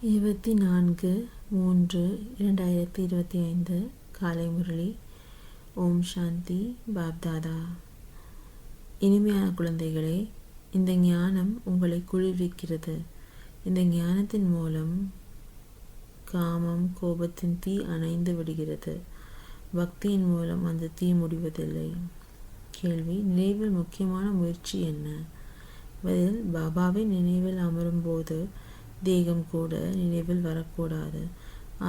24/3/2025 காலை முரளி. ஓம் சாந்தி. பாப்தாதா. இனிமையான குழந்தைகளே, இந்த ஞானம் உங்களை குளிர்விக்கிறது. இந்த ஞானத்தின் மூலம் காமம், கோபத்தின் தீ அணைந்து விடுகிறது. பக்தியின் மூலம் அந்த தீ முடிவதில்லை. கேள்வி: நினைவில் முக்கியமான முயற்சி என்ன? பதில்: பாபாவை நினைவில் அமரும் போது தேகம் கூட நினைவில் வரக்கூடாது.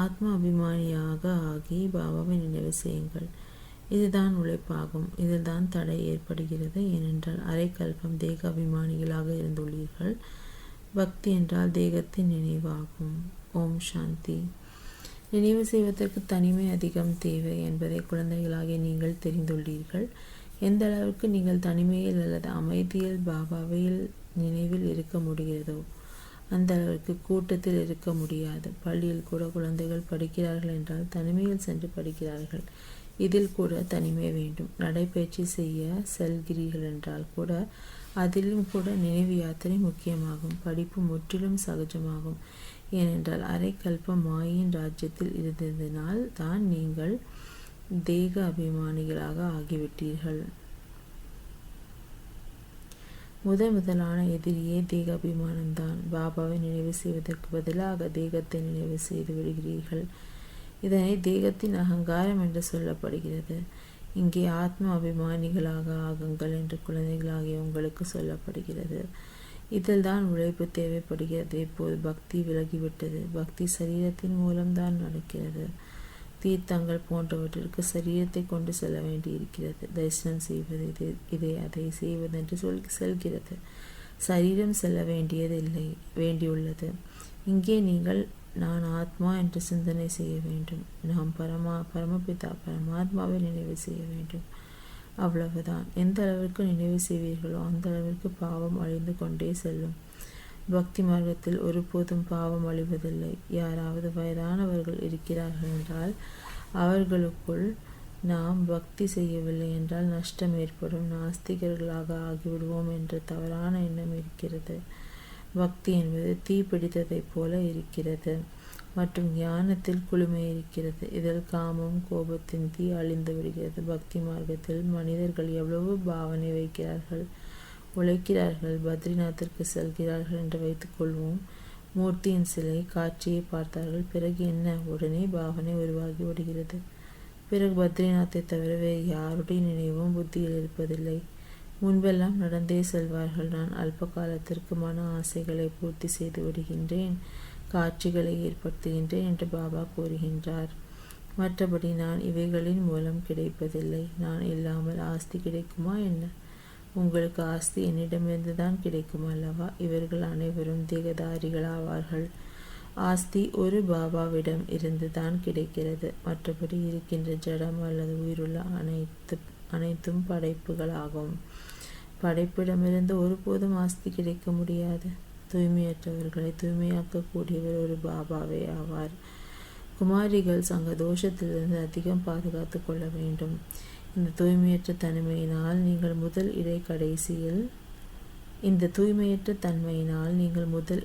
ஆத்ம அபிமானியாக ஆகி பாபாவை நினைவு செய்யுங்கள். இதுதான் உழைப்பாகும். இதில் தான் தடை ஏற்படுகிறது. ஏனென்றால் அரைக்கல்பம் தேக அபிமானிகளாக இருந்துள்ளீர்கள். பக்தி என்றால் தேகத்தின் நினைவாகும். ஓம் சாந்தி. நினைவு செய்வதற்கு தனிமை அதிகம் தேவை என்பதை குழந்தைகளாகிய நீங்கள் தெரிந்துள்ளீர்கள். எந்த அளவுக்கு நீங்கள் தனிமையில் அல்லது அமைதியில் பாபாவில் நினைவில் இருக்க முடிகிறதோ அந்த அளவிற்கு கூட்டத்தில் இருக்க முடியாது. பள்ளியில் கூட குழந்தைகள் படிக்கிறார்கள் என்றால் தனிமையில் சென்று படிக்கிறார்கள். இதில் கூட தனிமை வேண்டும். நடைபயிற்சி செய்ய செல்கிறீர்கள் என்றால் கூட அதிலும் கூட நினைவு யாத்திரை முக்கியமாகும். படிப்பு முற்றிலும் சகஜமாகும். ஏனென்றால் அரைக்கல்ப மாயின் ராஜ்யத்தில் இருந்ததினால் தான் நீங்கள் தேக அபிமானிகளாக ஆகிவிட்டீர்கள். முதலான எதிரியே தேக அபிமானம்தான். பாபாவை நினைவு செய்வதற்கு பதிலாக தேகத்தை நினைவு செய்து விடுகிறீர்கள். இதனை தேகத்தின் அகங்காரம் என்று சொல்லப்படுகிறது. இங்கே ஆத்ம அபிமானிகளாக ஆகுங்கள் என்று குழந்தைகளாகிய உங்களுக்கு சொல்லப்படுகிறது. இதில் தான் உழைப்பு தேவைப்படுகிறது. இப்போது பக்தி விலகிவிட்டது. பக்தி சரீரத்தின் மூலம்தான் நடக்கிறது. தீர்த்தங்கள் போன்றவற்றிற்கு சரீரத்தை கொண்டு செல்ல வேண்டியிருக்கிறது. தரிசனம் செய்வது இதை அதை செய்வதென்று செல்கிறது. சரீரம் செல்ல வேண்டியுள்ளது. இங்கே நீங்கள் நான் ஆத்மா என்று சிந்தனை செய்ய வேண்டும். நாம் பரமபிதா பரமாத்மாவை நினைவு செய்ய வேண்டும். அவ்வளவுதான். எந்த அளவிற்கு நினைவு செய்வீர்களோ அந்த அளவிற்கு பாவம் அழிந்து கொண்டே செல்லும். பக்தி மார்க்கத்தில் ஒருபோதும் பாவம் அழிவதில்லை. யாராவது வயதானவர்கள் இருக்கிறார்கள் என்றால் அவர்களுக்குள் நாம் பக்தி செய்யவில்லை என்றால் நஷ்டம் ஏற்படும், நாஸ்திகர்களாக ஆகிவிடுவோம் என்ற தவறான எண்ணம் இருக்கிறது. பக்தி என்பது தீ பிடித்ததைப் போல இருக்கிறது மற்றும் ஞானத்தில் குளுமை இருக்கிறது. இதில் காமம், கோபத்தின் தீ அழிந்து விடுகிறது. பக்தி மார்க்கத்தில் மனிதர்கள் எவ்வளவு பாவனை வைக்கிறார்கள், உழைக்கிறார்கள். பத்ரிநாத்திற்கு செல்கிறார்கள் என்று வைத்துக்கொள்வோம். மூர்த்தியின் சிலை காட்சியை பார்த்தார்கள். பிறகு என்ன? உடனே பாவனை உருவாகி விடுகிறது. பிறகு பத்ரிநாத்தை தவிர வேறு யாருடைய நினைவும் புத்தியில் இருப்பதில்லை. முன்பெல்லாம் நடந்தே செல்வார்கள். நான் அல்ப காலத்திற்கு மன ஆசைகளை பூர்த்தி செய்து விடுகின்றேன், காட்சிகளை ஏற்படுத்துகின்றேன் என்று பாபா கூறுகின்றார். மற்றபடி நான் இவைகளின் மூலம் கிடைப்பதில்லை. நான் இல்லாமல் ஆஸ்தி கிடைக்குமா என்ன? உங்களுக்கு ஆஸ்தி என்னிடமிருந்து தான் கிடைக்கும் அல்லவா? இவர்கள் அனைவரும் தேகதாரிகளாவார்கள். ஆஸ்தி ஒரு பாபாவிடம் இருந்து தான் கிடைக்கிறது. மற்றபடி இருக்கின்ற ஜடம் அல்லது உயிருள்ள அனைத்தும் படைப்புகளாகும். படைப்பிடமிருந்து ஒருபோதும் ஆஸ்தி கிடைக்க முடியாது. தூய்மையற்றவர்களை தூய்மையாக்கக்கூடியவர் ஒரு பாபாவே ஆவார். குமாரிகள் சங்க தோஷத்திலிருந்து அதிகம் பாதுகாத்து கொள்ள வேண்டும். இந்த தூய்மையற்ற தன்மையினால் நீங்கள் முதல்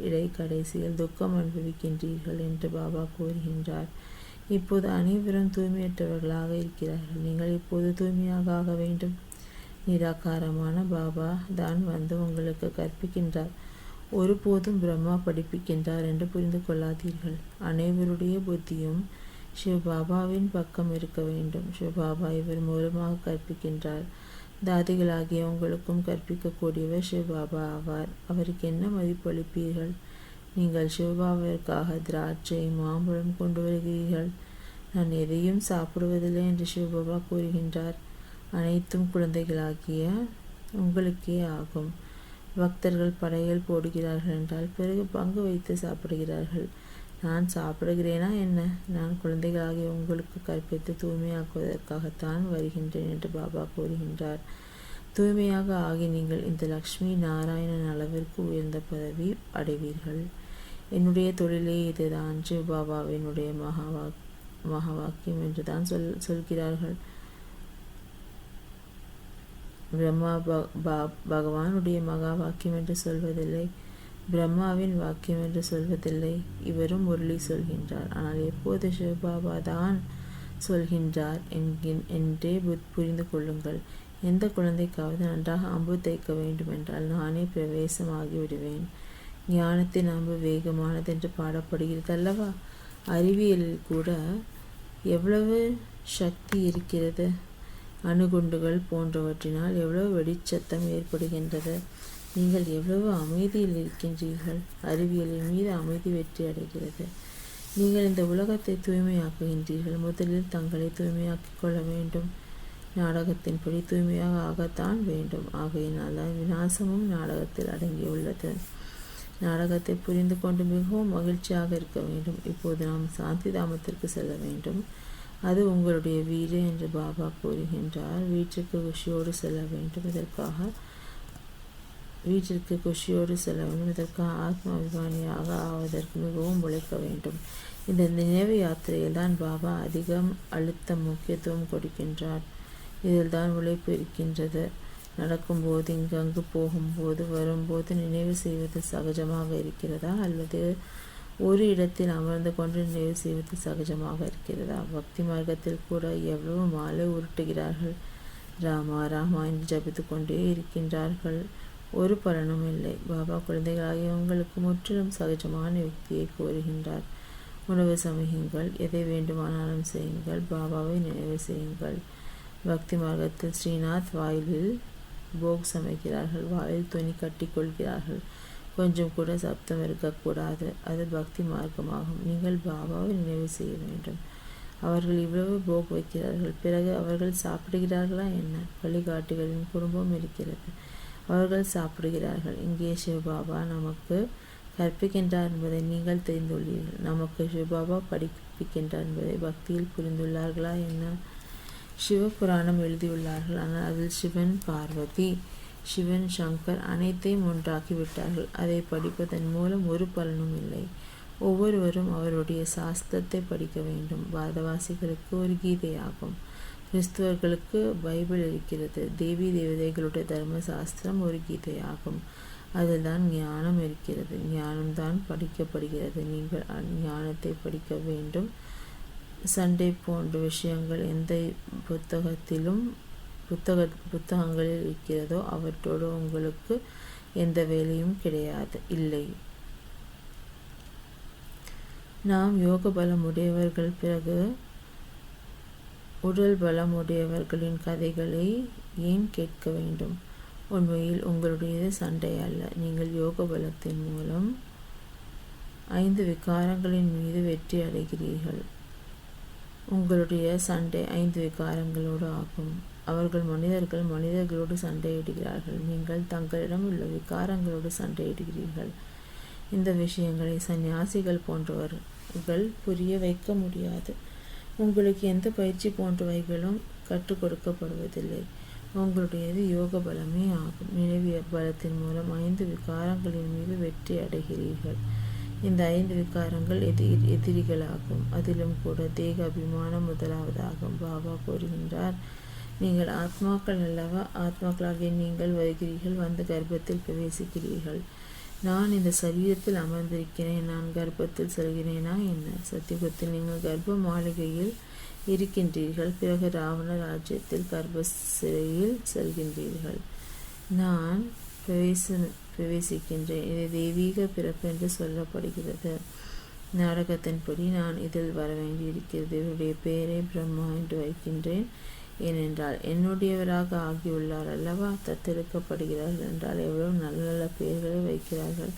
இடைக்கடைசியில் துக்கம் அனுபவிக்கின்றீர்கள் என்று பாபா கூறுகின்றார். இப்போது அனைவரும் தூய்மையற்றவர்களாக இருக்கிறார்கள். நீங்கள் இப்போது தூய்மையாக ஆக வேண்டும். நிராகாரமான பாபா தான் வந்து உங்களுக்கு கற்பிக்கின்றார். ஒருபோதும் பிரம்மா படிப்பிக்கின்றார் என்று புரிந்து கொள்ளாதீர்கள். அனைவருடைய புத்தியும் சிவபாபாவின் பக்கம் இருக்க வேண்டும். சிவபாபா இவர் மூலமாக கற்பிக்கின்றார். தாதிகளாகிய உங்களுக்கும் கற்பிக்கக்கூடியவர் சிவபாபா ஆவார். அவருக்கு என்ன மதிப்பளிப்பீர்கள்? நீங்கள் சிவபாபாவிற்காக திராட்சை, மாம்பழம் கொண்டு வருகிறீர்கள். நான் எதையும் சாப்பிடுவதில்லை என்று சிவபாபா கூறுகின்றார். அனைத்தும் குழந்தைகளாகிய உங்களுக்கே ஆகும். பக்தர்கள் படையல் போடுகிறார்கள் என்றால் பிறகு பங்கு வைத்து சாப்பிடுகிறார்கள். நான் சாப்பிடுகிறேனா என்ன? நான் குழந்தைகளாகிய உங்களுக்கு கற்பித்து தூய்மையாக்குவதற்காகத்தான் வருகின்றேன் என்று பாபா கூறுகின்றார். தூய்மையாக ஆகி நீங்கள் இந்த லக்ஷ்மி நாராயணன் அளவிற்கு உயர்ந்த பதவி அடைவீர்கள். என்னுடைய தொழிலே இதுதான். சிவபாபாவினுடைய மகா வாக்கியம் என்று தான் சொல்கிறார்கள். பிரம்மா பகவானுடைய மகா வாக்கியம் என்று சொல்வதில்லை. பிரம்மாவின் வாக்கியம் என்று சொல்வதில்லை. இவரும் முரளி சொல்கின்றார். ஆனால் எப்போது சிவபாபா தான் சொல்கின்றார் என்றே புரிந்து கொள்ளுங்கள். எந்த குழந்தைக்காவது நன்றாக அம்பு தைக்க வேண்டுமென்றால் நானே பிரவேசமாகி விடுவேன். ஞானத்தின் அம்பு வேகமானது என்று பாடப்படுகிறது அல்லவா? அறிவியலில் கூட எவ்வளவு சக்தி இருக்கிறது. அணுகுண்டுகள் போன்றவற்றினால் எவ்வளவு வெடிச்சத்தம் ஏற்படுகின்றது. நீங்கள் எவ்வளவு அமைதியில் இருக்கின்றீர்கள். அறிவியலின் மீது அமைதி வெற்றி அடைகிறது. நீங்கள் இந்த உலகத்தை தூய்மையாக்குகின்றீர்கள். முதலில் தங்களை தூய்மையாக்கிக் கொள்ள வேண்டும். நாடகத்தின்படி தூய்மையாக ஆகத்தான் வேண்டும். ஆகையினால் தான் விநாசமும் நாடகத்தில் அடங்கியுள்ளது. நாடகத்தை புரிந்து கொண்டு மிகவும் மகிழ்ச்சியாக இருக்க வேண்டும். இப்போது நாம் சாந்தி தாமத்திற்கு செல்ல வேண்டும். அது உங்களுடைய வீடு என்று பாபா கூறுகின்றார். வீட்டிற்கு குஷியோடு செல்ல வேண்டும். இதற்காக ஆத்ம அபிமானியாக ஆவதற்கு மிகவும் உழைக்க வேண்டும். இந்த நினைவு யாத்திரையில் தான் பாபா அதிகம் அழுத்தம் முக்கியத்துவம் கொடுக்கின்றார். இதில் தான் உழைப்பு இருக்கின்றது. நடக்கும்போது இங்கங்கு போகும்போது வரும்போது நினைவு செய்வது சகஜமாக இருக்கிறதா, அல்லது ஒரு இடத்தில் அமர்ந்து கொண்டு நினைவு செய்வது சகஜமாக இருக்கிறதா? பக்தி மார்க்கத்தில் கூட எவ்வளவு மாலை உருட்டுகிறார்கள். ராமா ராமா என்று ஜபித்து கொண்டே இருக்கின்றார்கள். ஒரு பலனும் இல்லை. பாபா குழந்தைகளாகிய உங்களுக்கு முற்றிலும் சகஜமான யுக்தியை கூறுகின்றார். உணவு சமையுங்கள், எதை வேண்டுமானாலும் செய்யுங்கள், பாபாவை நினைவு செய்யுங்கள். பக்தி மார்க்கத்தில் ஸ்ரீநாத் வாயிலில் போக் சமைக்கிறார்கள். வாயில் துணி கட்டி கொள்கிறார்கள். கொஞ்சம் கூட சப்தம் இருக்கக்கூடாது. அது பக்தி மார்க்கமாகும். நீங்கள் பாபாவை நினைவு செய்ய வேண்டும். அவர்கள் இவ்வளவு போக் வைக்கிறார்கள். பிறகு அவர்கள் சாப்பிடுகிறார்களா என்ன? வழிகாட்டிகளின் குடும்பம் இருக்கிறது. அவர்கள் சாப்பிடுகிறார்கள். இங்கே சிவபாபா நமக்கு கற்பிக்கின்றார் என்பதை நீங்கள் தெரிந்துள்ளீர்கள். நமக்கு சிவபாபா படிப்பிக்கின்றார் என்பதை பக்தியில் புரிந்துள்ளார்களா என்ன? சிவபுராணம் எழுதியுள்ளார்கள். ஆனால் அதில் சிவன், பார்வதி, சிவன், சங்கர் அனைத்தையும் ஒன்றாக்கி விட்டார்கள். அதை படிப்பதன் மூலம் ஒரு பலனும் இல்லை. ஒவ்வொருவரும் அவருடைய சாஸ்திரத்தை படிக்க வேண்டும். பாரதவாசிகளுக்கு ஒரு கீதையாகும். கிறிஸ்துவர்களுக்கு பைபிள் இருக்கிறது. தேவி தேவதைகளுடைய தர்ம சாஸ்திரம் ஒரு கீதையாகும். அதில் தான் ஞானம் இருக்கிறது. ஞானம்தான் படிக்கப்படுகிறது. நீங்கள் ஞானத்தை படிக்க வேண்டும். சண்டை போன்ற விஷயங்கள் எந்த புத்தகங்களில் இருக்கிறதோ அவற்றோடு உங்களுக்கு எந்த வேலையும் இல்லை. நாம் யோக பலம் உடையவர்கள். பிறகு உடல் பலம் உடையவர்களின் கதைகளை ஏன் கேட்க வேண்டும்? உண்மையில் உங்களுடையது சண்டை அல்ல. நீங்கள் யோக பலத்தின் மூலம் 5 விகாரங்களின் மீது வெற்றி அடைகிறீர்கள். உங்களுடைய சண்டை 5 விகாரங்களோடு ஆகும். அவர்கள் மனிதர்களோடு சண்டையிடுகிறார்கள். நீங்கள் தங்களிடம் உள்ள விகாரங்களோடு சண்டையிடுகிறீர்கள். இந்த விஷயங்களை சந்நியாசிகள் போன்றவர்கள் புரிய வைக்க முடியாது. உங்களுக்கு எந்த பயிற்சி போன்றவைகளும் கற்றுக் கொடுக்கப்படுவதில்லை. உங்களுடையது யோக பலமே ஆகும். நினைவு பலத்தின் மூலம் 5 விகாரங்களின் மீது வெற்றி அடைகிறீர்கள். இந்த 5 விகாரங்கள் எதிரிகளாகும். அதிலும் கூட தேக அபிமானம் முதலாவதாகும். பாபா கூறுகின்றார், நீங்கள் ஆத்மாக்கள் அல்லவா? ஆத்மாக்களாகிய நீங்கள் வருகிறீர்கள், வந்து கர்ப்பத்தில் பிரவேசிக்கிறீர்கள். நான் இந்த சரீரத்தில் அமர்ந்திருக்கிறேன். நான் கர்ப்பத்தில் செல்கிறேனா என்ன? சத்தியுகத்தில் நீங்கள் கர்ப்ப மாளிகையில் இருக்கின்றீர்கள். பிறகு ராவண ராஜ்யத்தில் கர்ப்ப சிறையில் செல்கின்றீர்கள். நான் பிரவேசிக்கின்றேன். இது தெய்வீக பிறப்பு என்று சொல்லப்படுகிறது. நாடகத்தின்படி நான் இதில் வர வேண்டியிருக்கிறது. இவருடைய பெயரை பிரம்மா என்று வைக்கின்றேன். ஏனென்றால் என்னுடையவராக ஆகியுள்ளார் அல்லவா? தத்தெடுக்கப்படுகிறார்கள் என்றால் எவ்வளவு நல்ல நல்ல பெயர்களை வைக்கிறார்கள்.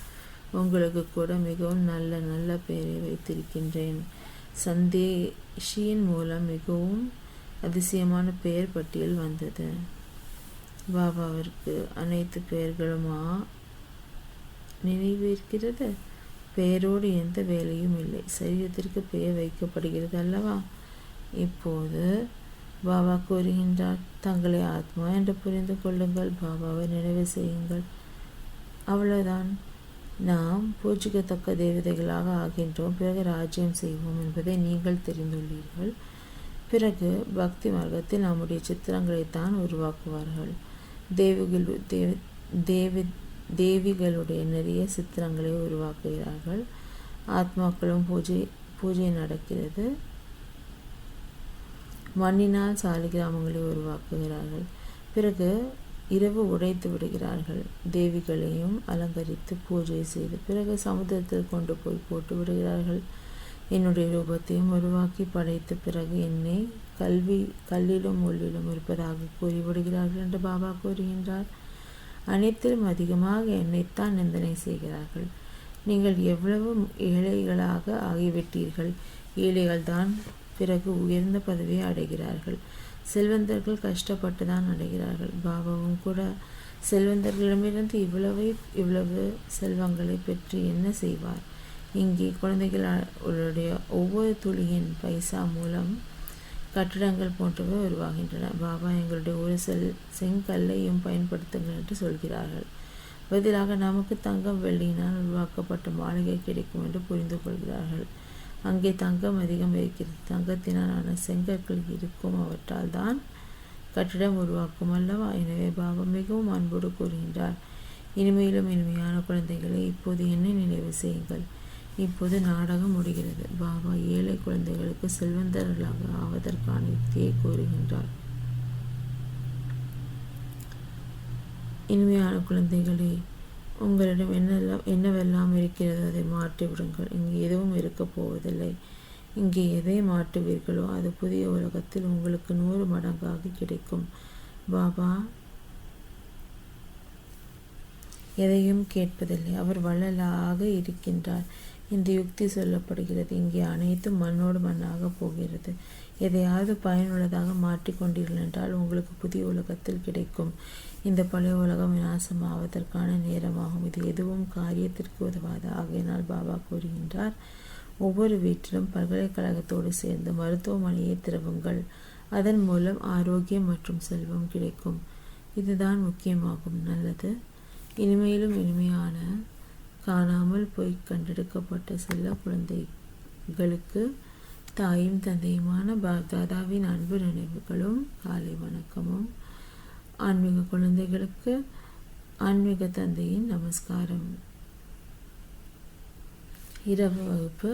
உங்களுக்கு கூட மிகவும் நல்ல நல்ல பெயரை வைத்திருக்கின்றேன். சந்தேஷியின் மூலம் மிகவும் அதிசயமான பெயர் பட்டியல் வந்தது. பாபாவிற்கு அனைத்து பெயர்களுமா நினைவிருக்கிறது? பெயரோடு எந்த வேலையும் இல்லை. சரீரத்திற்கு பெயர் வைக்கப்படுகிறது அல்லவா? இப்போது பாபா கூறுகின்றார், தங்களை ஆத்மா என்று புரிந்து கொள்ளுங்கள். பாபாவை நினைவு செய்யுங்கள். அவ்வளவுதான். நாம் பூஜிக்கத்தக்க தேவதைகளாக ஆகின்றோம். பிறகு ராஜ்யம் செய்வோம் என்பதை நீங்கள் தெரிந்துள்ளீர்கள். பிறகு பக்தி மார்க்கத்தில் நம்முடைய சித்திரங்களைத்தான் உருவாக்குவார்கள். தேவிகளுடைய நிறைய சித்திரங்களை உருவாக்குகிறார்கள். ஆத்மாக்களும் பூஜை நடக்கிறது. மண்ணினால் சாலிகிராமங்களை உருவாக்குகிறார்கள். பிறகு இரவு உடைத்து விடுகிறார்கள். தேவிகளையும் அலங்கரித்து பூஜை செய்து பிறகு சமுத்திரத்தில் கொண்டு போய் போட்டு விடுகிறார்கள். என்னுடைய ரூபத்தையும் உருவாக்கி படைத்த பிறகு என்னை கல்லிலும் முள்ளிலும் இருப்பதாக கூறிவிடுகிறார்கள் என்று பாபா கூறுகின்றார். அனைத்திலும் அதிகமாக என்னைத்தான் நிந்தனை செய்கிறார்கள். நீங்கள் எவ்வளவு ஏழைகளாக ஆகிவிட்டீர்கள். ஏழைகள்தான் பிறகு உயர்ந்த பதவியை அடைகிறார்கள். செல்வந்தர்கள் கஷ்டப்பட்டு தான் அடைகிறார்கள். பாபாவும் கூட செல்வந்தர்களிடமிருந்து இவ்வளவு செல்வங்களை பெற்று என்ன செய்வார்? இங்கே குழந்தைகளுடைய ஒவ்வொரு துளியின் பைசா மூலம் கட்டிடங்கள் போன்றவை உருவாகின்றன. பாபா எங்களுடைய ஒரு செங்கல்லையும் பயன்படுத்துங்கள் என்று சொல்கிறார்கள். பதிலாக நமக்கு தங்கம் வெள்ளியினால் உருவாக்கப்பட்ட மாளிகை கிடைக்கும் என்று புரிந்து கொள்கிறார்கள். அங்கே தங்கம் அதிகம் இருக்கிறது. தங்கத்தினாலான செங்கற்கள் இருக்கும். அவற்றால் தான் கட்டிடம் உருவாக்கும் அல்லவா? எனவே பாபா மிகவும் அன்போடு கூறுகின்றார், இனிமையிலும் இனிமையான குழந்தைகளை, இப்போது என்னை நினைவு செய்யுங்கள். இப்போது நாடகம் முடிகிறது. பாபா ஏழை குழந்தைகளுக்கு செல்வந்தர்களாக ஆவதற்கான யுக்தியை கூறுகின்றார். இனிமையான குழந்தைகளே, உங்களிடம் என்னவெல்லாம் இருக்கிறதோ அதை மாற்றிவிடுங்கள். இங்கே எதுவும் இருக்கப் போவதில்லை. இங்கே எதை மாற்றுவீர்களோ அது புதிய உலகத்தில் உங்களுக்கு 100 மடங்காக கிடைக்கும். பாபா எதையும் கேட்பதில்லை. அவர் வள்ளலாக இருக்கின்றார். இந்த யுக்தி சொல்லப்படுகிறது. இங்கே அனைத்தும் மண்ணோடு மண்ணாக போகிறது. எதையாவது பயனுள்ளதாக மாற்றிக்கொண்டீர்கள் என்றால் உங்களுக்கு புதிய உலகத்தில் கிடைக்கும். இந்த பழைய உலகம் விநாசமாவதற்கான நேரமாகும். இது எதுவும் காரியத்திற்கு உதவாது. ஆகையினால் பாபா கூறுகின்றார், ஒவ்வொரு வீட்டிலும் பல்கலைக்கழகத்தோடு சேர்ந்து மருத்துவமனையை திறவுங்கள். அதன் மூலம் ஆரோக்கியம் மற்றும் செல்வம் கிடைக்கும். இதுதான் முக்கியமாகும். நல்லது. இனிமையிலும் இனிமையான காணாமல் போய் கண்டெடுக்கப்பட்ட செல்ல குழந்தைகளுக்கு தாயும் தந்தையுமான பாப்தாதாவின் அன்பு நினைவுகளும் காலை வணக்கமும். ஆன்மீக குழந்தைகளுக்கு ஆன்மீக தந்தையின் நமஸ்காரம். இரவு வகுப்பு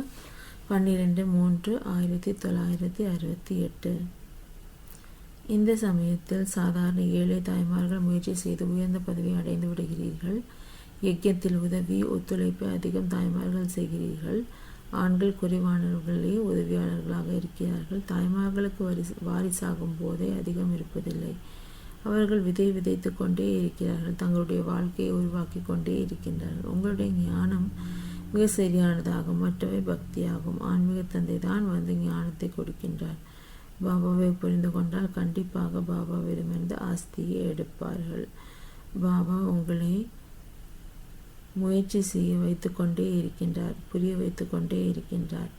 12/3/1968. இந்த சமயத்தில் சாதாரண ஏழை தாய்மார்கள் முயற்சி செய்து உயர்ந்த பதவியை அடைந்து விடுகிறீர்கள். யஜ்யத்தில் உதவி ஒத்துழைப்பை அதிகம் தாய்மார்கள் செய்கிறீர்கள். ஆண்கள் குறைவானவர்களே உதவியாளர்களாக இருக்கிறார்கள். தாய்மார்களுக்கு வாரிசாகும் போதே அதிகம் இருப்பதில்லை. அவர்கள் விதைத்து கொண்டே இருக்கிறார்கள். தங்களுடைய வாழ்க்கையை உருவாக்கி கொண்டே இருக்கின்றார்கள். உங்களுடைய ஞானம் மிக சரியானதாகும். மற்றவை பக்தியாகும். ஆன்மீக தந்தை தான் வந்து ஞானத்தை கொடுக்கின்றார். பாபாவை புரிந்து கொண்டால் கண்டிப்பாக பாபாவிடமிருந்து ஆஸ்தியை எடுப்பார்கள். பாபா உங்களை முயற்சி செய்ய வைத்து கொண்டே இருக்கின்றார், புரிய வைத்து கொண்டே இருக்கின்றார்.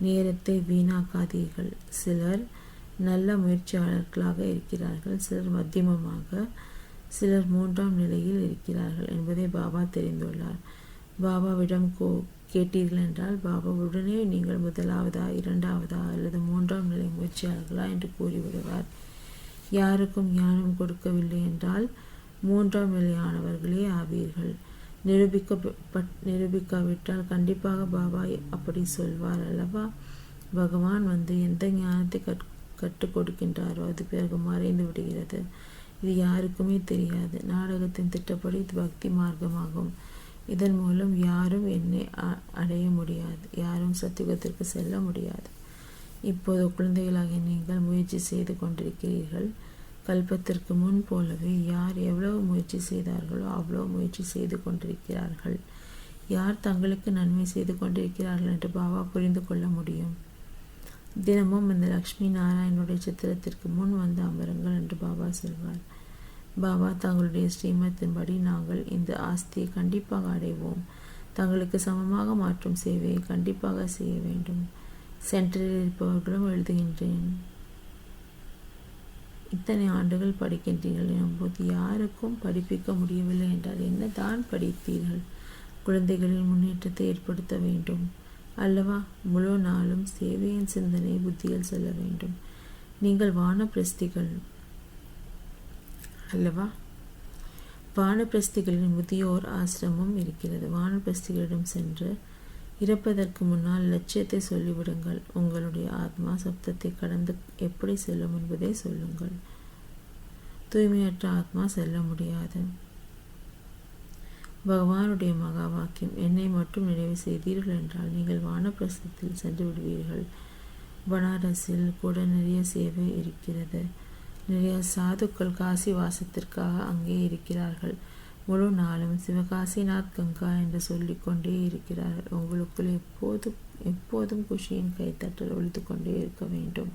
நேரத்தை வீணாக்காதீர்கள். சிலர் நல்ல முயற்சியாளர்களாக இருக்கிறார்கள், சிலர் மத்தியமமாக, சிலர் 3ஆம் நிலையில் இருக்கிறார்கள் என்பதை பாபா தெரிந்துள்ளார். பாபாவிடம் கேட்டீர்கள் என்றால் பாபா உடனே நீங்கள் 1ஆவதா 2ஆவதா அல்லது 3ஆம் நிலை முயற்சியாளர்களா என்று கூறிவிடுவார். யாருக்கும் ஞானம் கொடுக்கவில்லை என்றால் 3ஆம் நிலையானவர்களே ஆவீர்கள். நிரூபிக்காவிட்டால் கண்டிப்பாக பாபா அப்படி சொல்வார் அல்லவா? பகவான் வந்து எந்த ஞானத்தை கற்றுக் கொடுக்கின்றாரோ அது பிறகு மறைந்து விடுகிறது. இது யாருக்குமே தெரியாது. நாடகத்தின் திட்டப்படி இது பக்தி மார்க்கமாகும். இதன் மூலம் யாரும் என்னை அடைய முடியாது, யாரும் சத்தியுகத்திற்கு செல்ல முடியாது. இப்போது குழந்தைகளாக நீங்கள் முயற்சி செய்து கொண்டிருக்கிறீர்கள். கல்பத்திற்கு முன் போலவே யார் எவ்வளவு முயற்சி செய்தார்களோ அவ்வளவு முயற்சி செய்து கொண்டிருக்கிறார்கள். யார் தங்களுக்கு நன்மை செய்து கொண்டிருக்கிறார்கள் என்று பாபா புரிந்து கொள்ள முடியும். தினமும் இந்த லக்ஷ்மி நாராயணனுடைய சித்திரத்திற்கு முன் வந்து அமருங்கள் என்று பாபா சொல்வார். பாபா தங்களுடைய ஸ்ரீமத்தின்படி நாங்கள் இந்த ஆஸ்தியை கண்டிப்பாக அடைவோம். தங்களுக்கு சமமாக மாற்றும் சேவையை கண்டிப்பாக செய்ய வேண்டும். சென்டரில் இருப்பவர்களும் எழுதுகின்றேன். இத்தனை ஆண்டுகள் படிக்கின்றீர்கள் எனும்போது யாருக்கும் படிப்பிக்க முடியவில்லை என்றால் என்ன தான் படித்தீர்கள்? குழந்தைகளின் முன்னேற்றத்தை ஏற்படுத்த வேண்டும் அல்லவா? முழு நாளும் சேவையின் சிந்தனை புத்தியில் செல்ல வேண்டும். நீங்கள் வானப்பிரஸ்திகள் அல்லவா? வானப்பிரஸ்திகளின் முதியோர் ஆசிரமம் இருக்கிறது. வானப்பிரஸ்திகளிடம் சென்று இறப்பதற்கு முன்னால் லட்சியத்தை சொல்லிவிடுங்கள். உங்களுடைய ஆத்மா சப்தத்தை கடந்து எப்படி செல்லும் என்பதை சொல்லுங்கள். தூய்மையற்ற ஆத்மா செல்ல முடியாது. பகவானுடைய மகா வாக்கியம், என்னை மட்டும் நினைவு செய்தீர்கள் என்றால் நீங்கள் வானப்பிரஸ்தத்தில் சென்று விடுவீர்கள். பனாரஸில் கூட நிறைய சேவை இருக்கிறது. நிறைய சாதுக்கள் காசி வாசத்திற்காக அங்கே இருக்கிறார்கள். முழு நாளும் சிவகாசிநாத் கங்கா என்று சொல்லிக்கொண்டே இருக்கிறார்கள். உங்களுக்குள் எப்போதும் குஷியின் கைத்தட்டல் ஒழித்து கொண்டே இருக்க வேண்டும்.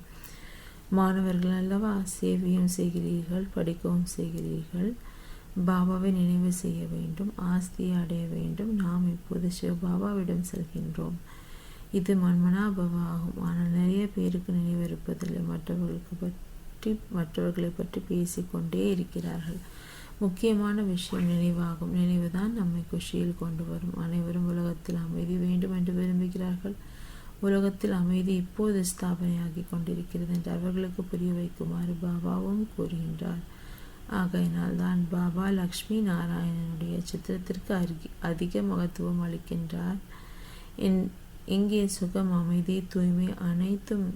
மாணவர்கள் அல்லவா, சேவையும் செய்கிறீர்கள், படிக்கவும் செய்கிறீர்கள். பாபாவை நினைவு செய்ய வேண்டும், ஆஸ்தியை அடைய வேண்டும். நாம் இப்போது சிவபாபாவிடம் செல்கின்றோம். இது மன்மனாபவ ஆகும். ஆனால் நிறைய பேருக்கு நினைவு இருப்பதில்லை. மற்றவர்களை பற்றி பேசிக்கொண்டே இருக்கிறார்கள். முக்கியமான விஷயம் நினைவாகும். நினைவுதான் நம்மை குஷியில் கொண்டு வரும். அனைவரும் உலகத்தில் அமைதி வேண்டும் என்று விரும்புகிறார்கள். உலகத்தில் அமைதி இப்போது ஸ்தாபனையாகி கொண்டிருக்கிறது என்று அவர்களுக்கு புரிய வைக்குமாறு பாபாவும் கூறுகின்றார். ஆகையினால் தான் பாபா லக்ஷ்மி நாராயணனுடைய சித்திரத்திற்கு அதிக மகத்துவம் அளிக்கின்றார். எங்கே சுகம், அமைதி, தூய்மை அனைத்தும்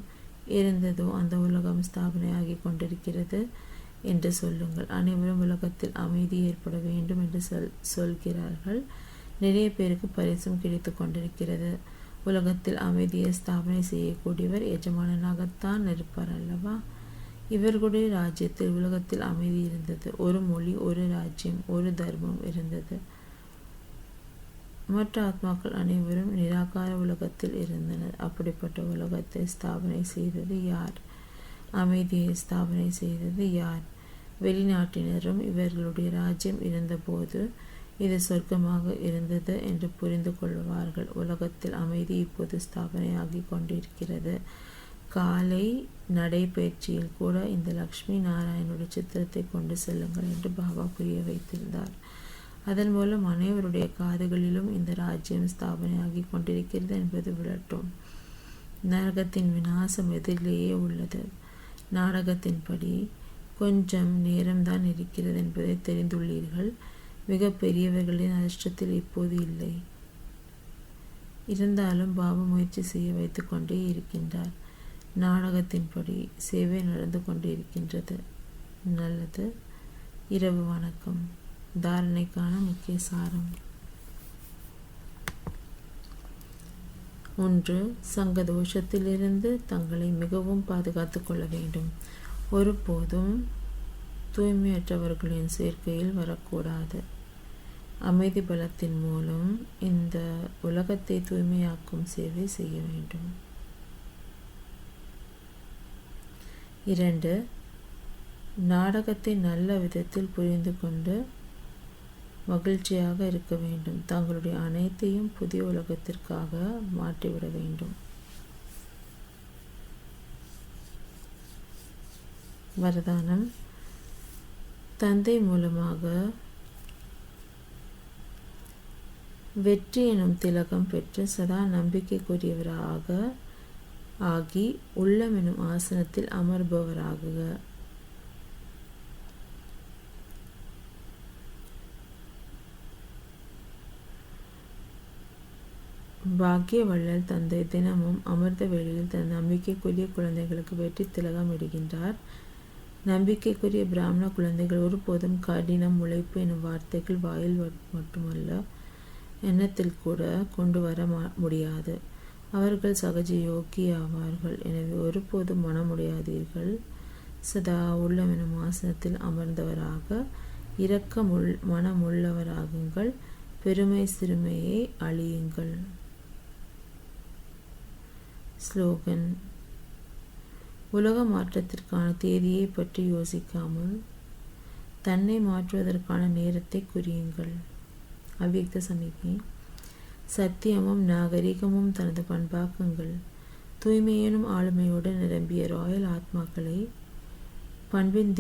இருந்ததோ அந்த உலகம் ஸ்தாபனையாகி கொண்டிருக்கிறது என்று சொல்லுங்கள். அனைவரும் உலகத்தில் அமைதி ஏற்பட வேண்டும் என்று சொல்கிறார்கள். நிறைய பேருக்கு பரிசும் கிடைத்து கொண்டிருக்கிறது. உலகத்தில் அமைதியை ஸ்தாபனை செய்யக்கூடியவர் எஜமானனாகத்தான் இருப்பார் அல்லவா? இவர்களுடைய ராஜ்யத்தில் உலகத்தில் அமைதி இருந்தது. ஒரு மொழி, ஒரு ராஜ்யம், ஒரு தர்மம் இருந்தது. மற்ற ஆத்மாக்கள் அனைவரும் நிராகார உலகத்தில் இருந்தனர். அப்படிப்பட்ட உலகத்தை ஸ்தாபனை செய்தது யார்? அமைதியை ஸ்தாபனை செய்தது யார்? வெளிநாட்டினரும் இவர்களுடைய ராஜ்யம் இருந்தபோது இது சொர்க்கமாக இருந்தது என்று புரிந்து கொள்வார்கள். உலகத்தில் அமைதி இப்போது ஸ்தாபனையாகி கொண்டிருக்கிறது. காலை நடைபயிற்சியில் கூட இந்த லக்ஷ்மி நாராயணனுடைய சித்திரத்தை கொண்டு செல்லுங்கள் என்று பாபா புரிய வைத்திருந்தார். அதன் மூலம் அனைவருடைய காதுகளிலும் இந்த ராஜ்யம் ஸ்தாபனையாகி கொண்டிருக்கிறது என்பது விளட்டும். நரகத்தின் விநாசம் எதிரிலேயே உள்ளது. நாடகத்தின்படி கொஞ்சம் நேரம்தான் இருக்கிறது என்பதை தெரிந்துள்ளீர்கள். மிக பெரியவர்களின் அதிர்ஷ்டத்தில் இப்போது இல்லை. இருந்தாலும் பாபா முயற்சி செய்ய வைத்து கொண்டே இருக்கின்றார். நாடகத்தின்படி சேவை நடந்து கொண்டு இருக்கின்றது. நல்லது. இரவு வணக்கம். தாரணைக்கான முக்கிய சாரம். 1. சங்க தோஷத்திலிருந்து தங்களை மிகவும் பாதுகாத்து கொள்ள வேண்டும். ஒருபோதும் தூய்மையற்றவர்களின் சேர்க்கையில் வரக்கூடாது. அமைதி பலத்தின் மூலம் இந்த உலகத்தை தூய்மையாக்கும் சேவை செய்ய வேண்டும். 2. நாடகத்தை நல்ல விதத்தில் புரிந்து கொண்டு மகிழ்ச்சியாக இருக்க வேண்டும். தங்களுடைய அனைத்தையும் புதிய உலகத்திற்காக மாற்றிவிட வேண்டும். வரதானம். தந்தை மூலமாக வெற்றி எனும் திலகம் பெற்று சதா நம்பிக்கைக்குரியவராக ஆகி உள்ளம் எனும் ஆசனத்தில் அமர்பவராகுக. பாக்கிய வள்ளல் தந்தை தினமும் அமிர்த வேளையில் தன் நம்பிக்கைக்குரிய குழந்தைகளுக்கு வெற்றி திலகம் இடுகின்றார். நம்பிக்கைக்குரிய பிராமண குழந்தைகள் ஒருபோதும் கடினம், உழைப்பு எனும் வார்த்தைகள் வாயில் மட்டுமல்ல எண்ணத்தில் கூட கொண்டு வர முடியாது. அவர்கள் சகஜ யோகி ஆவார்கள். எனவே ஒருபோதும் மனமுடையாதீர்கள். சதா உள்ளம் எனும் ஆசனத்தில் அமர்ந்தவராக இரக்க மனமுள்ளவராகுங்கள். பெருமை சிறுமையை அழியுங்கள். ஸ்லோகன். உலக மாற்றத்திற்கான தேதியை பற்றி யோசிக்காமல் தன்னை மாற்றுவதற்கான நேரத்தை குறியுங்கள். அவ்யக்த சமிக்ஞை. சத்தியமும் நாகரிகமும் தனது பண்பாக்கங்கள். தூய்மையனும் ஆளுமையோடு நிரம்பிய ராயல் ஆத்மாக்களை பண்பின்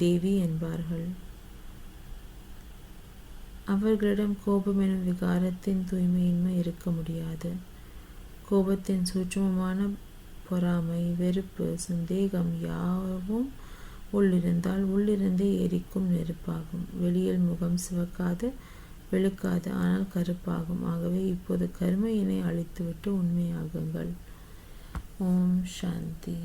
தேவி என்பார்கள். அவர்களிடம் கோபம் எனும் விகாரத்தின் தூய்மையின்மை இருக்க முடியாது. கோபத்தின் சூட்சுமமான பொறாமை, வெறுப்பு, சந்தேகம் யாவும் உள்ளிருந்தால் உள்ளிருந்தே எரிக்கும் நெருப்பாகும். வெளியில் முகம் சிவக்காது வெளுக்காது, ஆனால் கருப்பாகும். ஆகவே இப்போது கருமையினை அழித்துவிட்டு உண்மையாகுங்கள். ஓம் சாந்தி.